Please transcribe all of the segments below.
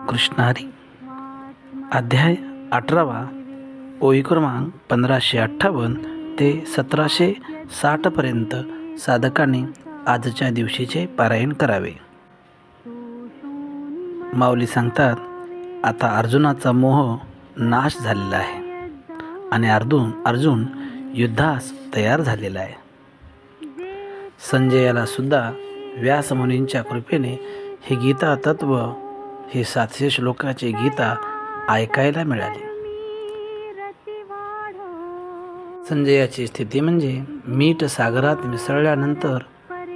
कृष्णारी अध्याय 18 ओळी क्रमांक 1558 ते 1760 पर्यंत साधकांनी आजच्या दिवशीचे पारायण करावे. माऊली सांगतात, आता अर्जुनाचा मोह नाश झालेला आहे आणि अर्जुन युद्धास तयार झालेला आहे. संजयाला सुद्धा व्यासमुनींच्या कृपेने हे गीता तत्व, हे 700 श्लोकाचे गीता ऐकायला मिळाले. संजयाची स्थिती म्हणजे मीठ सागरात मिसळल्यानंतर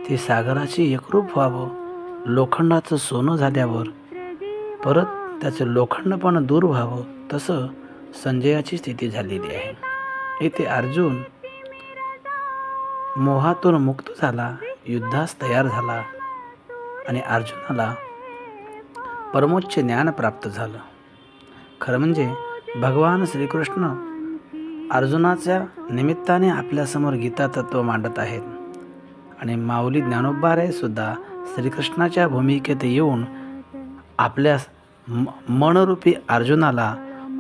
ते सागराची एकरूप व्हावं. लोखंडाचं सोनं झाल्यावर परत त्याचं लोखंडपण दूर व्हावं, तसं संजयाची स्थिती झालेली आहे. इथे अर्जुन मोहातून मुक्त झाला, युद्धास तयार झाला आणि अर्जुनाला परमोच्च ज्ञान प्राप्त झालं. खरं म्हणजे भगवान श्रीकृष्ण अर्जुनाच्या निमित्ताने आपल्यासमोर गीता तत्व मांडत आहेत आणि माऊली ज्ञानोबा सुद्धा श्रीकृष्णाच्या भूमिकेत येऊन आपल्या मनरूपी अर्जुनाला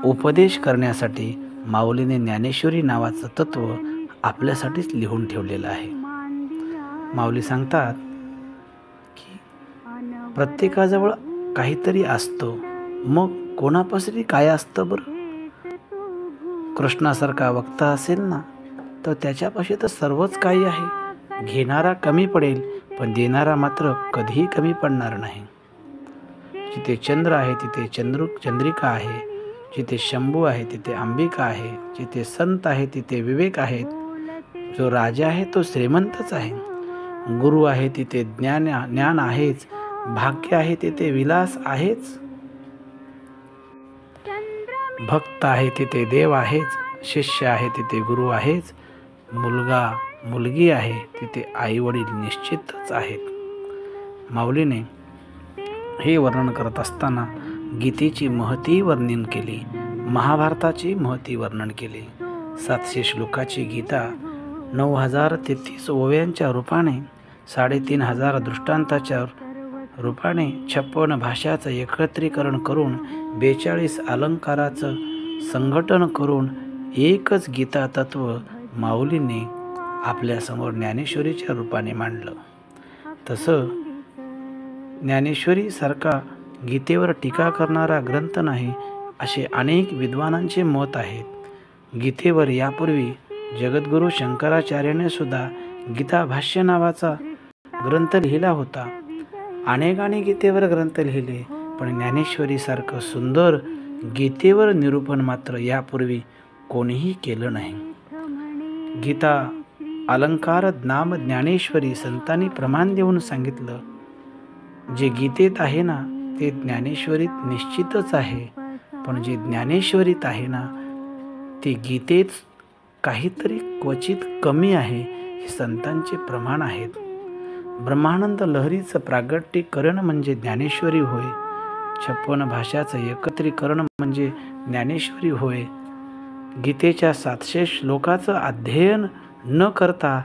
उपदेश करण्यासाठी माऊलीने ज्ञानेश्वरी नावाचं तत्व आपल्यासाठीच लिहून ठेवलेलं आहे. माऊली सांगतात की प्रत्येकाजवळ काहीतरी असतं, मग कोणापाशी काय असतं बरं? कृष्णासारखा वक्ता असेल ना, तर त्याच्यापाशी तर सर्वच काही आहे. घेणारा कमी पडेल, पण देणारा मात्र कधीही कमी पडणार नाही. जिथे चंद्र आहे तिथे चंद्रिका आहे, जिथे शंभू आहे तिथे अंबिका आहे, जिथे संत आहे तिथे विवेक आहेत, जो राजा आहे तो श्रीमंतच आहे, गुरु आहे तिथे ज्ञान आहेच, भाग्य आहे तिथे विलास आहेच, भक्त आहे तिथे देव आहेच, शिष्य आहे तिथे गुरु आहेच, मुलगा मुलगी आहे तिथे आई वडील निश्चितच आहेत. माऊलीने हे वर्णन करत असताना गीतेची महती वर्णन केली, महाभारताची महती वर्णन केली. 700 श्लोकाची गीता 9033 ओव्यांच्या रूपाने, 3500 दृष्टांताच्या रूपाने, 56 भाषाचं एकत्रीकरण करून, 42 अलंकाराचं संघटन करून एकच गीता तत्व माऊलीने आपल्यासमोर ज्ञानेश्वरीच्या रूपाने मांडलं. तसं ज्ञानेश्वरीसारखा गीतेवर टीका करणारा ग्रंथ नाही, असे अनेक विद्वानांचे मत आहेत. गीतेवर यापूर्वी जगद्गुरू शंकराचार्याने सुद्धा गीता भाष्य नावाचा ग्रंथ लिहिला होता. अनेकांनी गीतेवर ग्रंथ लिहिले, पण ज्ञानेश्वरीसारखं सुंदर गीतेवर निरूपण मात्र यापूर्वी कोणीही केलं नाही. गीता अलंकार नाम ज्ञानेश्वरी संतांनी प्रमाण देऊन सांगितलं, जे गीतेत आहे ना ते ज्ञानेश्वरीत निश्चितच आहे, पण जे ज्ञानेश्वरीत आहे ना ते गीतेत काहीतरी क्वचित कमी आहे, हे संतांचे प्रमाण आहेत. ब्रह्मानंद लहरीचं प्रागट्यकरण म्हणजे ज्ञानेश्वरी होय, 56 भाषाचं एकत्रीकरण म्हणजे ज्ञानेश्वरी होय. गीतेच्या 700 श्लोकाचं अध्ययन न करता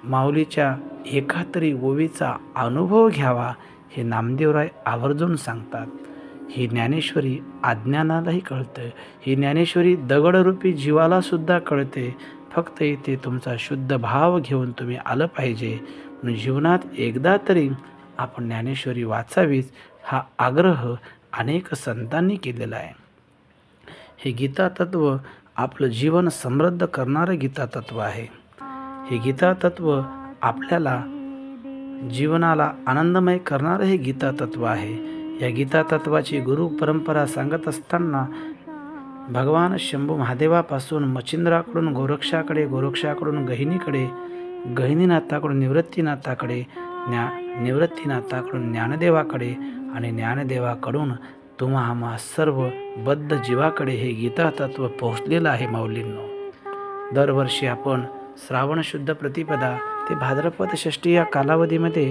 माऊलीच्या एका तरी ओवीचा अनुभव घ्यावा, हे नामदेवराय आवर्जून सांगतात. ही ज्ञानेश्वरी अज्ञानालाही कळतं, ही ज्ञानेश्वरी दगडरूपी जीवाला सुद्धा कळते. फक्त इथे तुमचा शुद्ध भाव घेऊन तुम्ही आलं पाहिजे. म्हणून जीवनात एकदा तरी आपण ज्ञानेश्वरी वाचावीच, हा आग्रह अनेक संतांनी केलेला आहे. हे गीता तत्व आपलं जीवन समृद्ध करणारं गीता तत्व आहे. हे गीता तत्व आपल्याला जीवनाला आनंदमय करणारं हे गीता तत्व आहे. या गीता तत्वाची गुरु परंपरा सांगत असताना भगवान शंभू महादेवापासून मच्छिंद्राकडून गोरक्षाकडे, गोरक्षाकडून गहिनीकडे, गहिनीनाथाकडून निवृत्तीनाथाकडे, निवृत्तीनाथाकडून ज्ञानदेवाकडे आणि ज्ञानदेवाकडून तुम्हा आम्हा सर्व बद्ध जीवाकडे हे गीता तत्व पोहोचलेलं आहे. माऊलींनो, दरवर्षी आपण श्रावण शुद्ध प्रतिपदा ते भाद्रपद षष्ठी या कालावधीमध्ये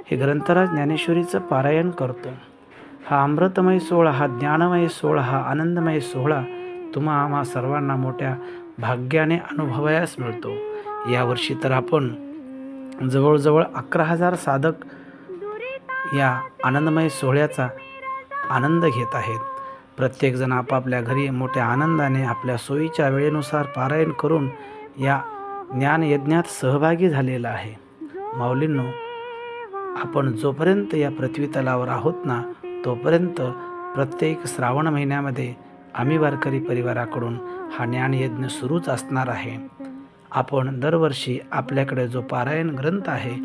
हे ग्रंथराज ज्ञानेश्वरीचं पारायण करतो. हा अमृतमय सोहळा, हा ज्ञानमय सोहळा, हा आनंदमय सोहळा तुम्हा आम्हा सर्वांना मोठ्या भाग्याने अनुभवायस मिळतो. यावर्षी तर आपण जवळजवळ 11,000 साधक या आनंदमय सोहळ्याचा आनंद घेत आहेत. प्रत्येकजण आपापल्या घरी मोठ्या आनंदाने आपल्या सोयीच्या वेळेनुसार पारायण करून या ज्ञानयज्ञात सहभागी झालेला आहे. माऊलींनो, आपण जोपर्यंत या पृथ्वी तलावर आहोत ना, तोपर्यंत प्रत्येक श्रावण महिन्यामध्ये आम्ही वारकरी परिवाराकडून हा ज्ञानयज्ञ सुरूच असणार आहे. आपण दरवर्षी आपल्याकडे जो पारायण ग्रंथ आहे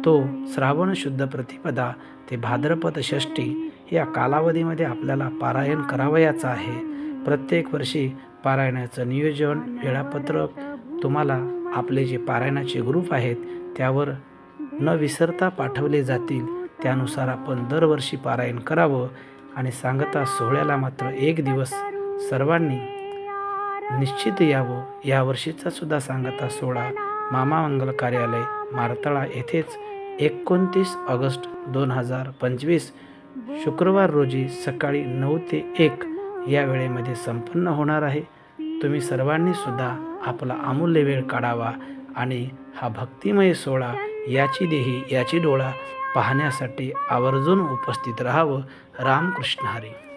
तो श्रावण शुद्ध प्रतिपदा ते भाद्रपद षष्ठी या कालावधीमध्ये आपल्याला पारायण करावयाचं आहे. प्रत्येक वर्षी पारायणाचं नियोजन, वेळापत्रक तुम्हाला आपले जे पारायणाचे ग्रुप आहेत त्यावर न विसरता पाठवले जातील. त्यानुसार आपण दरवर्षी पारायण करावं. आणि सांगता सोहळ्याला मात्र एक दिवस सर्वांनी निश्चित यावं. यावर्षीचा सुद्धा सांगता सोहळा मामा मंगल कार्यालय मारतळा येथेच 29 ऑगस्ट 2025 शुक्रवार रोजी सकाळी 9 ते 1 या वेळेमध्ये संपन्न होणार आहे. तुम्ही सर्वांनी सुद्धा आपला अमूल्य वेळ काढावा आणि हा भक्तिमय सोहळा याची देही याची डोळा पाहण्यासाठी आवर्जून उपस्थित राहावं. रामकृष्ण हरी.